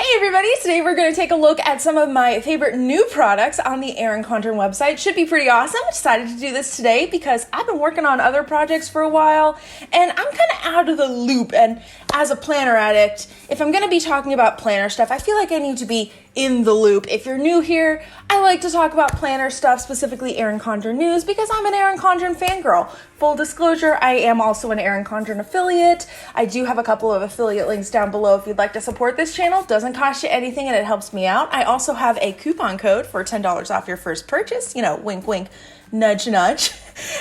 Hey everybody, today we're going to take a look at some of my favorite new products on the Erin Condren website. Should be pretty awesome. I decided to do this today because I've been working on other projects for a while and I'm kind of out of the loop. And as a planner addict, if I'm going to be talking about planner stuff, I feel like I need to be in the loop. If you're new here, I like to talk about planner stuff, specifically Erin Condren news, because I'm an Erin Condren fangirl. Full disclosure, I am also an Erin Condren affiliate. I do have a couple of affiliate links down below if you'd like to support this channel. Doesn't cost you anything and it helps me out. I also have a coupon code for $10 off your first purchase. You know, wink, wink, nudge, nudge.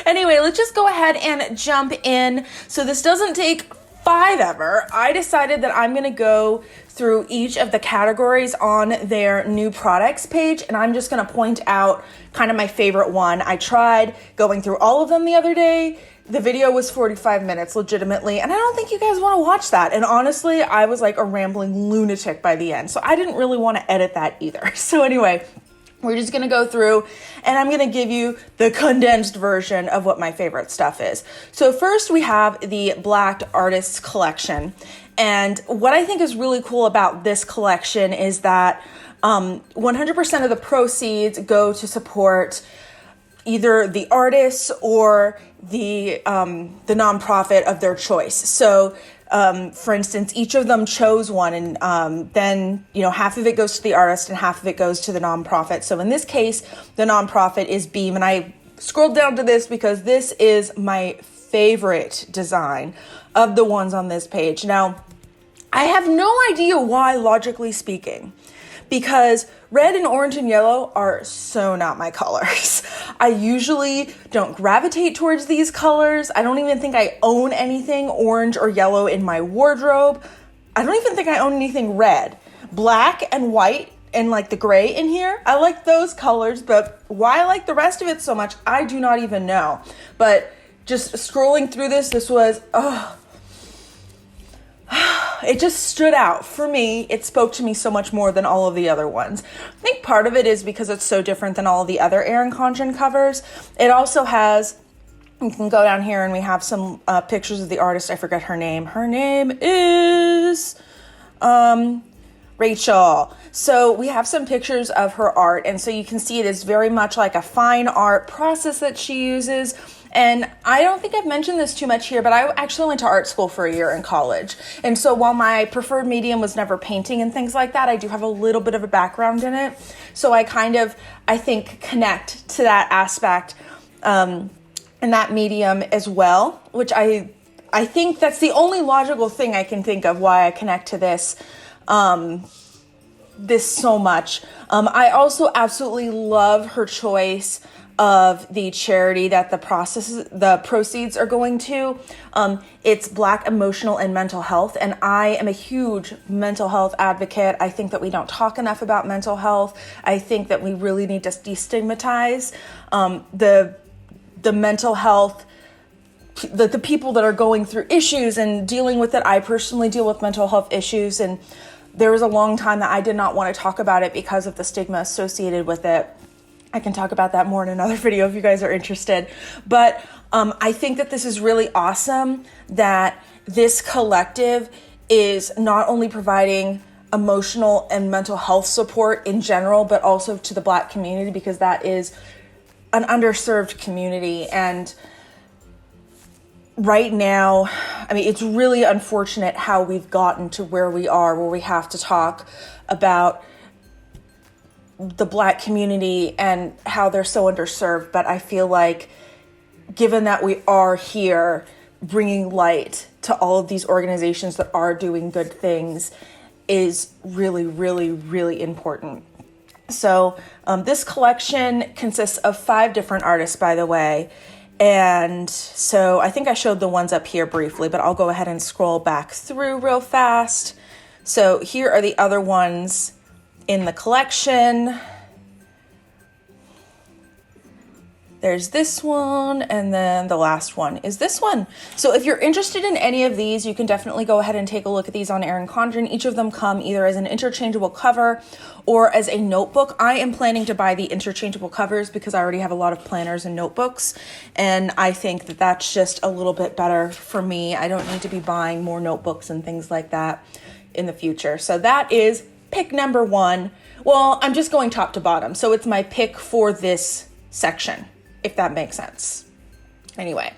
Anyway, let's just go ahead and jump in. So this doesn't take ever. I decided that I'm going to go through each of the categories on their new products page, and I'm just going to point out kind of my favorite one. I tried going through all of them the other day. The video was 45 minutes legitimately, and I don't think you guys want to watch that. And honestly, I was like a rambling lunatic by the end, so I didn't really want to edit that either. So anyway, we're just going to go through and I'm going to give you the condensed version of what my favorite stuff is. So first we have the Black Artists Collection. And what I think is really cool about this collection is that 100% of the proceeds go to support either the artists or the nonprofit of their choice. So for instance, each of them chose one and then, half of it goes to the artist and half of it goes to the nonprofit. So in this case, the nonprofit is Beam. And I scrolled down to this because this is my favorite design of the ones on this page. Now, I have no idea why, logically speaking, because red and orange and yellow are so not my colors. I usually don't gravitate towards these colors. I don't even think I own anything orange or yellow in my wardrobe. I don't even think I own anything red. Black and white and like the gray in here, I like those colors, but why I like the rest of it so much, I do not even know. But just scrolling through this was, it just stood out for me. It spoke to me so much more than all of the other ones. I think part of it is because it's so different than all of the other Erin Condren covers. It also has, you can go down here and we have some pictures of the artist. I forget her name. Her name is Rachel. So we have some pictures of her art. And so you can see it is very much like a fine art process that she uses. And I don't think I've mentioned this too much here, but I actually went to art school for a year in college. And so while my preferred medium was never painting and things like that, I do have a little bit of a background in it. So I think, connect to that aspect and that medium as well, which I think that's the only logical thing I can think of why I connect to this so much. I also absolutely love her choice of the charity that the proceeds are going to. It's Black Emotional and Mental Health, and I am a huge mental health advocate. I think that we don't talk enough about mental health. I think that we really need to destigmatize the mental health, the people that are going through issues and dealing with it. I personally deal with mental health issues, and there was a long time that I did not want to talk about it because of the stigma associated with it. I can talk about that more in another video if you guys are interested. But I think that this is really awesome that this collective is not only providing emotional and mental health support in general, but also to the Black community, because that is an underserved community. And right now, it's really unfortunate how we've gotten to where we are, where we have to talk about the Black community and how they're so underserved. But I feel like, given that we are here bringing light to all of these organizations that are doing good things, is really, really, really important. So this collection consists of 5 different artists, by the way. And so I think I showed the ones up here briefly, but I'll go ahead and scroll back through real fast. So here are the other ones in the collection. There's this one, and then the last one is this one. So if you're interested in any of these, you can definitely go ahead and take a look at these on Erin Condren. Each of them come either as an interchangeable cover or as a notebook. I am planning to buy the interchangeable covers because I already have a lot of planners and notebooks, and I think that that's just a little bit better for me. I don't need to be buying more notebooks and things like that in the future. So that is pick number one. Well, I'm just going top to bottom, so it's my pick for this section, if that makes sense. Anyway,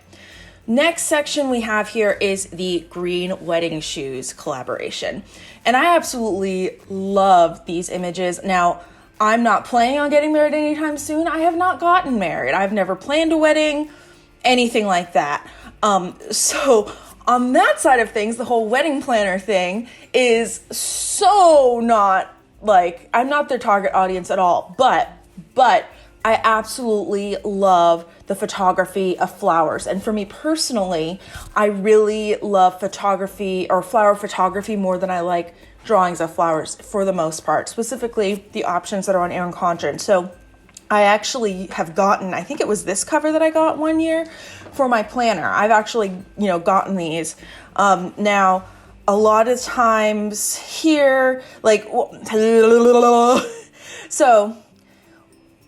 next section we have here is the green wedding shoes collaboration. And I absolutely love these images. Now, I'm not planning on getting married anytime soon. I have not gotten married. I've never planned a wedding, anything like that. So on that side of things, the whole wedding planner thing is so not like, I'm not their target audience at all, but I absolutely love the photography of flowers. And for me personally, I really love photography or flower photography more than I like drawings of flowers for the most part, specifically the options that are on Erin Condren. So I actually have gotten, I think it was this cover that I got one year for my planner. I've actually, gotten these. Now, a lot of times here, so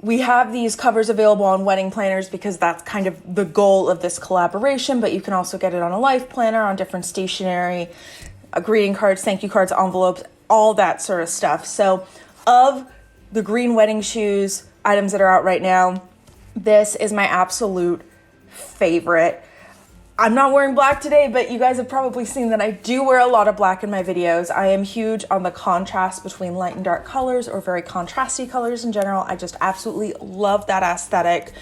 we have these covers available on wedding planners because that's kind of the goal of this collaboration, but you can also get it on a life planner, on different stationery, greeting cards, thank you cards, envelopes, all that sort of stuff. So of the green wedding shoes items that are out right now, this is my absolute favorite. I'm not wearing black today, but you guys have probably seen that I do wear a lot of black in my videos. I am huge on the contrast between light and dark colors, or very contrasty colors in general. I just absolutely love that aesthetic,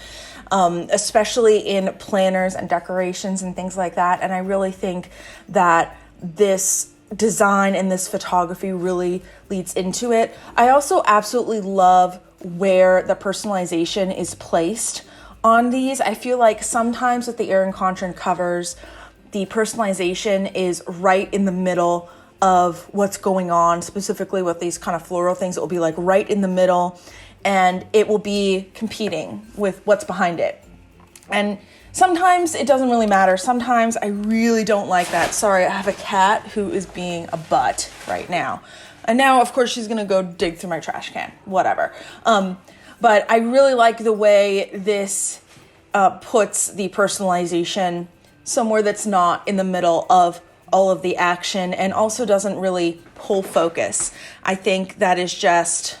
especially in planners and decorations and things like that. And I really think that this design and this photography really leads into it. I also absolutely love where the personalization is placed on these. I feel like sometimes with the Erin Condren covers, the personalization is right in the middle of what's going on, specifically with these kind of floral things. It will be like right in the middle, and it will be competing with what's behind it. And sometimes it doesn't really matter. Sometimes I really don't like that. Sorry, I have a cat who is being a butt right now. And now, of course, she's gonna go dig through my trash can, whatever. But I really like the way this puts the personalization somewhere that's not in the middle of all of the action, and also doesn't really pull focus. I think that is just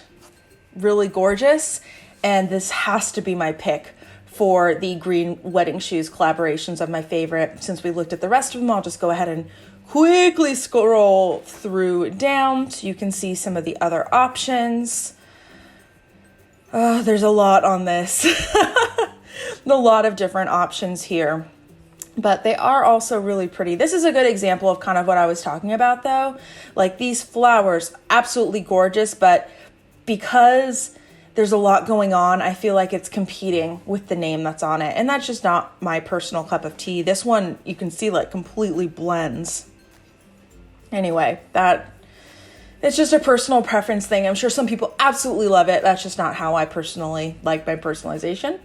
really gorgeous, and this has to be my pick for the green wedding shoes collaborations of my favorite. Since we looked at the rest of them, I'll just go ahead and quickly scroll through down so you can see some of the other options. There's a lot on this. A lot of different options here, but they are also really pretty. This is a good example of kind of what I was talking about though. Like these flowers, absolutely gorgeous, but because there's a lot going on, I feel like it's competing with the name that's on it. And that's just not my personal cup of tea. This one, you can see like completely blends. Anyway, it's just a personal preference thing. I'm sure some people absolutely love it. That's just not how I personally like my personalization.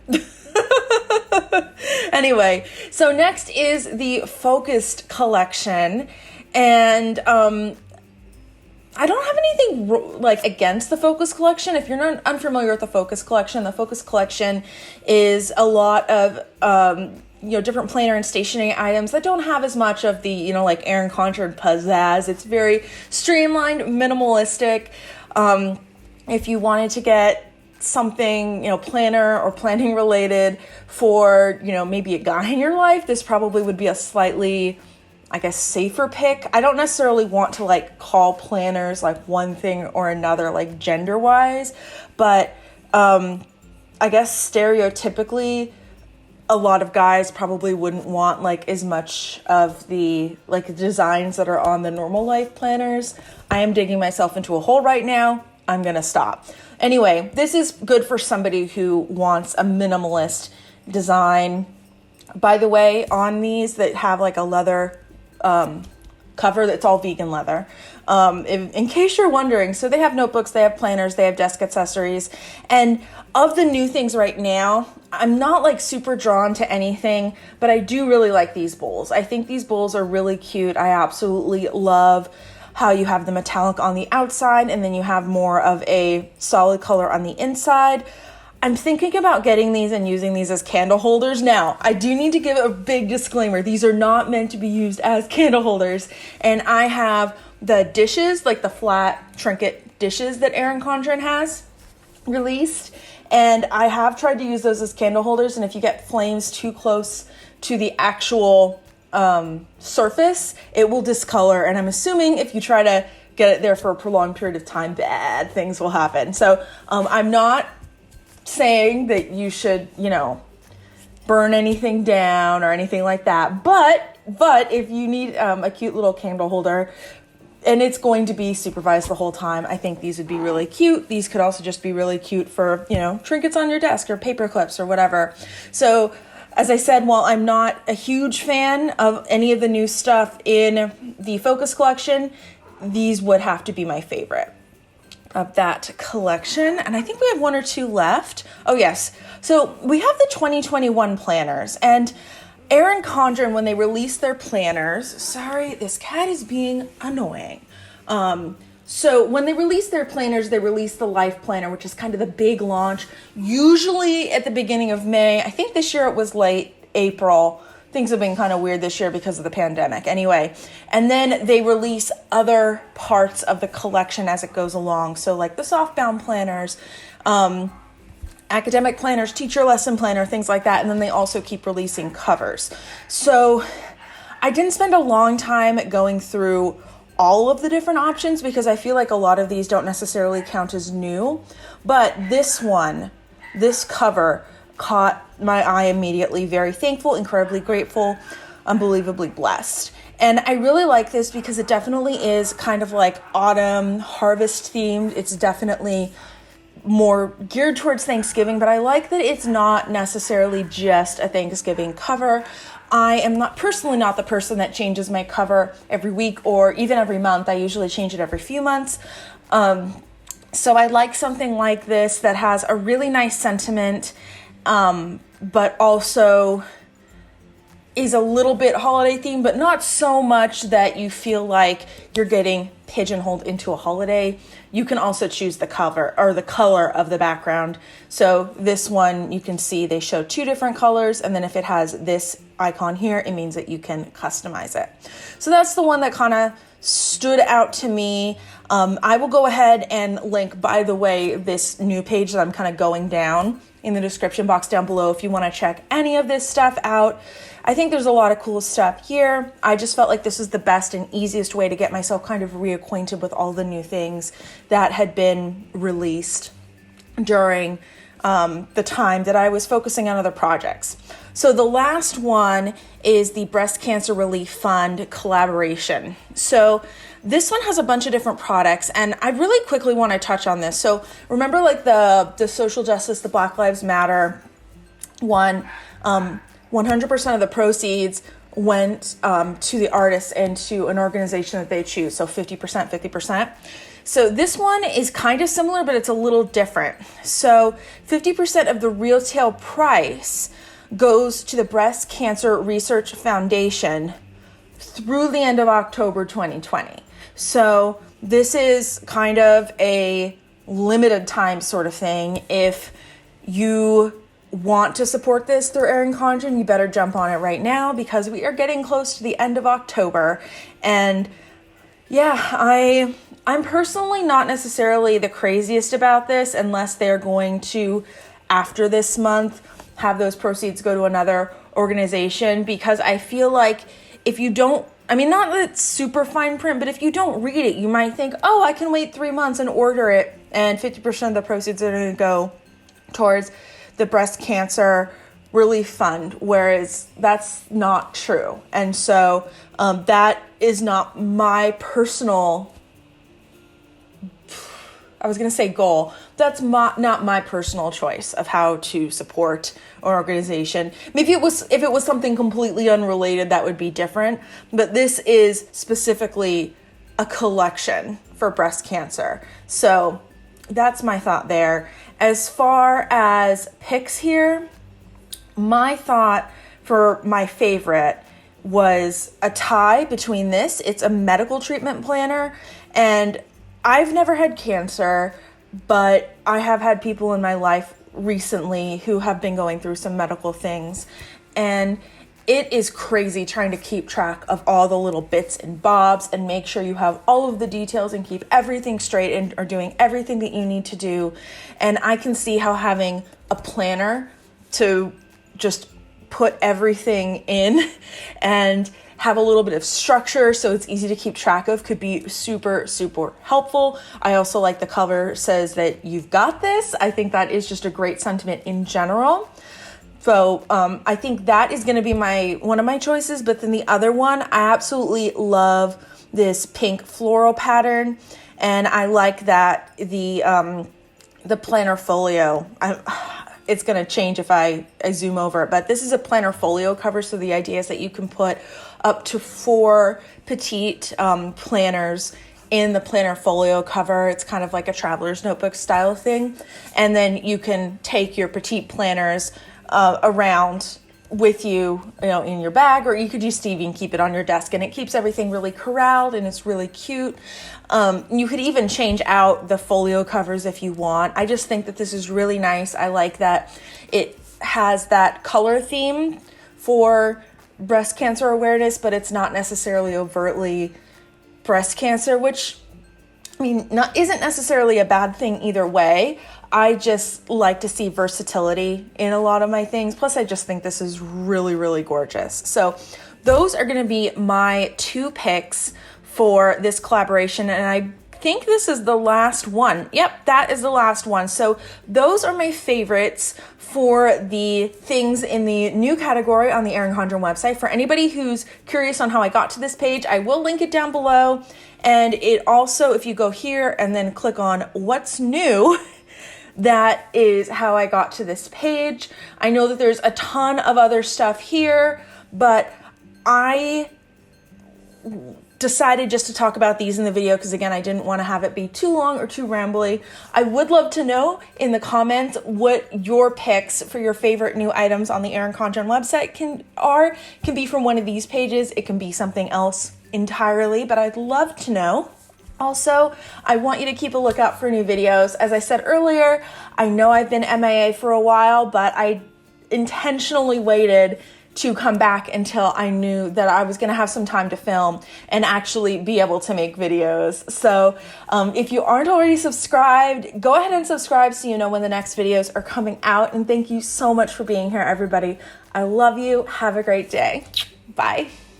Anyway, so next is the focused collection. And I don't have anything like against the focus collection. If you're not unfamiliar with the focus collection is a lot of different planner and stationery items that don't have as much of the like Erin Condren pizzazz. It's very streamlined, minimalistic. If you wanted to get something planner or planning related for maybe a guy in your life, this probably would be a slightly, I guess, safer pick. I don't necessarily want to like call planners like one thing or another, like gender wise, but I guess stereotypically a lot of guys probably wouldn't want like as much of the like designs that are on the normal life planners. I am digging myself into a hole right now. I'm gonna stop. Anyway, this is good for somebody who wants a minimalist design. By the way, on these that have like a leather cover, that's all vegan leather. In case you're wondering, so they have notebooks, they have planners, they have desk accessories. And of the new things right now, I'm not like super drawn to anything, but I do really like these bowls. I think these bowls are really cute. I absolutely love how you have the metallic on the outside and then you have more of a solid color on the inside. I'm thinking about getting these and using these as candle holders. Now, I do need to give a big disclaimer. These are not meant to be used as candle holders. And I have the dishes, like the flat trinket dishes that Erin Condren has released. And I have tried to use those as candle holders. And if you get flames too close to the actual surface, it will discolor. And I'm assuming if you try to get it there for a prolonged period of time, bad things will happen. So I'm not saying that you should, burn anything down or anything like that. But if you need a cute little candle holder, and it's going to be supervised the whole time, I think these would be really cute. These could also just be really cute for, trinkets on your desk or paper clips or whatever. So as I said, while I'm not a huge fan of any of the new stuff in the Focus collection, these would have to be my favorite of that collection. And I think we have one or two left. Oh yes. So we have the 2021 planners, and Erin Condren, when they released their planners, sorry, this cat is being annoying. So when they released their planners, they released the Life Planner, which is kind of the big launch, usually at the beginning of May. I think this year it was late April. Things have been kind of weird this year because of the pandemic. Anyway, and then they release other parts of the collection as it goes along. So like the softbound planners, academic planners, teacher lesson planner, things like that. And then they also keep releasing covers. So I didn't spend a long time going through all of the different options because I feel like a lot of these don't necessarily count as new. But this cover caught my eye immediately. Very thankful, incredibly grateful, unbelievably blessed. And I really like this because it definitely is kind of like autumn harvest themed. It's definitely more geared towards Thanksgiving, but I like that it's not necessarily just a Thanksgiving cover. I am personally not the person that changes my cover every week or even every month. I usually change it every few months. So I like something like this that has a really nice sentiment, but also is a little bit holiday themed, but not so much that you feel like you're getting pigeonholed into a holiday. You can also choose the cover or the color of the background. So this one, you can see they show two different colors. And then if it has this icon here, it means that you can customize it. So that's the one that kind of stood out to me. I will go ahead and link, by the way, this new page that I'm kind of going down in the description box down below if you want to check any of this stuff out. I think there's a lot of cool stuff here. I just felt like this was the best and easiest way to get myself kind of reacquainted with all the new things that had been released during the time that I was focusing on other projects. So the last one is the Breast Cancer Relief Fund collaboration. So this one has a bunch of different products, and I really quickly want to touch on this. So remember like the social justice, the Black Lives Matter one, 100% of the proceeds went to the artists and to an organization that they choose. So 50%, 50%. So this one is kind of similar, but it's a little different. So 50% of the retail price goes to the Breast Cancer Research Foundation through the end of October 2020. So this is kind of a limited time sort of thing. If you want to support this through Erin Condren, you better jump on it right now because we are getting close to the end of October. And yeah, I'm personally not necessarily the craziest about this unless they're going to, after this month, have those proceeds go to another organization, because I feel like if you don't, not that it's super fine print, but if you don't read it, you might think, oh, I can wait 3 months and order it, and 50% of the proceeds are going to go towards the Breast Cancer Relief Fund, whereas that's not true. And so that is not my personal, I was going to say goal. That's not my personal choice of how to support an organization. Maybe if it was something completely unrelated, that would be different. But this is specifically a collection for breast cancer. So that's my thought there. As far as picks here, my thought for my favorite was a tie between this. It's a medical treatment planner, and I've never had cancer, but I have had people in my life recently who have been going through some medical things. And it is crazy trying to keep track of all the little bits and bobs and make sure you have all of the details and keep everything straight and are doing everything that you need to do. And I can see how having a planner to just put everything in and have a little bit of structure so it's easy to keep track of could be super, super helpful. I also like the cover says that you've got this. I think that is just a great sentiment in general. So I think that is going to be one of my choices. But then the other one, I absolutely love this pink floral pattern. And I like that the planner folio, it's going to change if I zoom over it, but this is a planner folio cover. So the idea is that you can put up to 4 petite planners in the planner folio cover. It's kind of like a traveler's notebook style thing. And then you can take your petite planners around with you, in your bag, or you could use Stevie and keep it on your desk, and it keeps everything really corralled and it's really cute. You could even change out the folio covers if you want. I just think that this is really nice. I like that it has that color theme for breast cancer awareness, but it's not necessarily overtly breast cancer, which isn't necessarily a bad thing either way. I just like to see versatility in a lot of my things. Plus, I just think this is really, really gorgeous. So those are going to be my 2 picks for this collaboration. And I think this is the last one. Yep, that is the last one. So those are my favorites for the things in the new category on the Erin Condren website. For anybody who's curious on how I got to this page, I will link it down below. And it also, if you go here and then click on what's new, that is how I got to this page. I know that there's a ton of other stuff here, but I decided just to talk about these in the video because, again, I didn't want to have it be too long or too rambly. I would love to know in the comments what your picks for your favorite new items on the Erin Condren website can be from one of these pages. It can be something else entirely, but I'd love to know. Also, I want you to keep a lookout for new videos. As I said earlier, I know I've been MIA for a while, but I intentionally waited to come back until I knew that I was going to have some time to film and actually be able to make videos. So if you aren't already subscribed, go ahead and subscribe so you know when the next videos are coming out. And thank you so much for being here, everybody. I love you. Have a great day. Bye.